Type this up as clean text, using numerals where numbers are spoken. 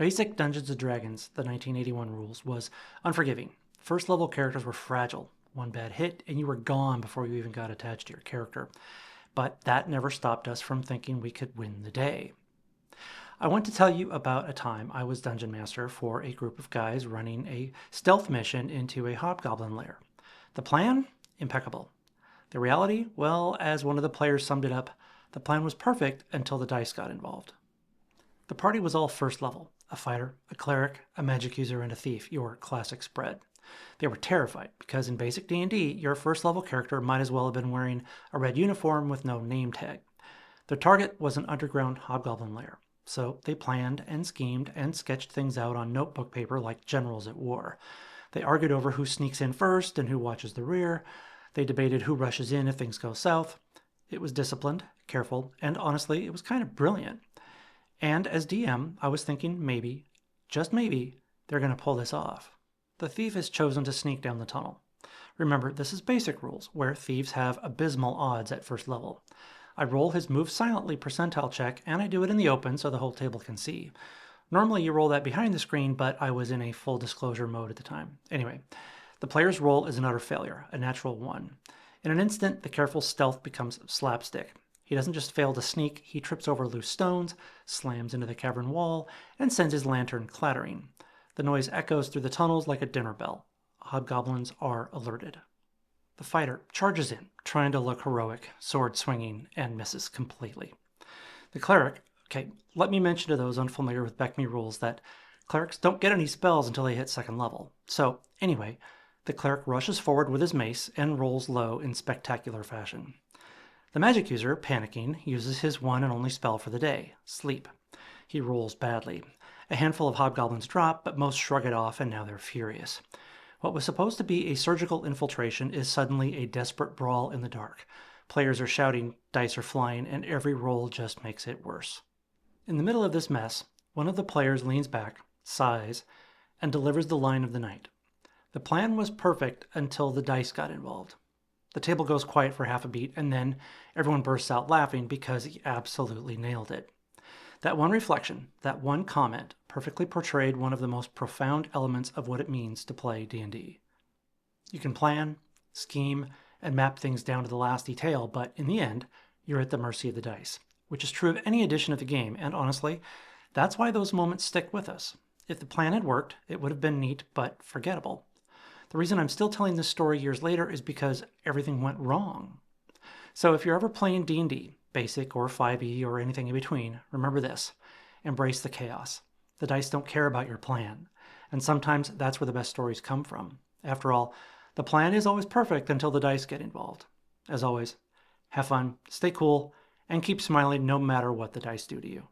Basic Dungeons & Dragons, the 1981 rules, was unforgiving. First level characters were fragile. One bad hit and you were gone before you even got attached to your character. But that never stopped us from thinking we could win the day. I want to tell you about a time I was Dungeon Master for a group of guys running a stealth mission into a hobgoblin lair. The plan? Impeccable. The reality? Well, as one of the players summed it up, the plan was perfect until the dice got involved. The party was all first level: a fighter, a cleric, a magic user, and a thief, your classic spread. They were terrified because in basic D&D, your first level character might as well have been wearing a red uniform with no name tag. Their target was an underground hobgoblin lair, so they planned and schemed and sketched things out on notebook paper like generals at war. They argued over who sneaks in first and who watches the rear. They debated who rushes in if things go south. It was disciplined, careful, and honestly, it was kind of brilliant. And as DM, I was thinking maybe, just maybe, they're going to pull this off. The thief has chosen to sneak down the tunnel. Remember, this is basic rules, where thieves have abysmal odds at first level. I roll his move silently percentile check, and I do it in the open so the whole table can see. Normally you roll that behind the screen, but I was in a full disclosure mode at the time. Anyway, the player's roll is an utter failure, a natural 1. In an instant, the careful stealth becomes slapstick. He doesn't just fail to sneak, he trips over loose stones, slams into the cavern wall, and sends his lantern clattering. The noise echoes through the tunnels like a dinner bell. Hobgoblins are alerted. The fighter charges in, trying to look heroic, sword swinging, and misses completely. The cleric, okay, let me mention to those unfamiliar with BECMI rules that clerics don't get any spells until they hit second level. So, anyway, the cleric rushes forward with his mace and rolls low in spectacular fashion. The magic user, panicking, uses his one and only spell for the day, sleep. He rolls badly. A handful of hobgoblins drop, but most shrug it off and now they're furious. What was supposed to be a surgical infiltration is suddenly a desperate brawl in the dark. Players are shouting, dice are flying, and every roll just makes it worse. In the middle of this mess, one of the players leans back, sighs, and delivers the line of the night. The plan was perfect until the dice got involved. The table goes quiet for half a beat, and then everyone bursts out laughing because he absolutely nailed it. That one reflection, that one comment, perfectly portrayed one of the most profound elements of what it means to play D&D. You can plan, scheme, and map things down to the last detail, but in the end, you're at the mercy of the dice, which is true of any edition of the game, and honestly, that's why those moments stick with us. If the plan had worked, it would have been neat, but forgettable. The reason I'm still telling this story years later is because everything went wrong. So if you're ever playing D&D, basic or 5e or anything in between, remember this: embrace the chaos. The dice don't care about your plan, and sometimes that's where the best stories come from. After all, the plan is always perfect until the dice get involved. As always, have fun, stay cool, and keep smiling no matter what the dice do to you.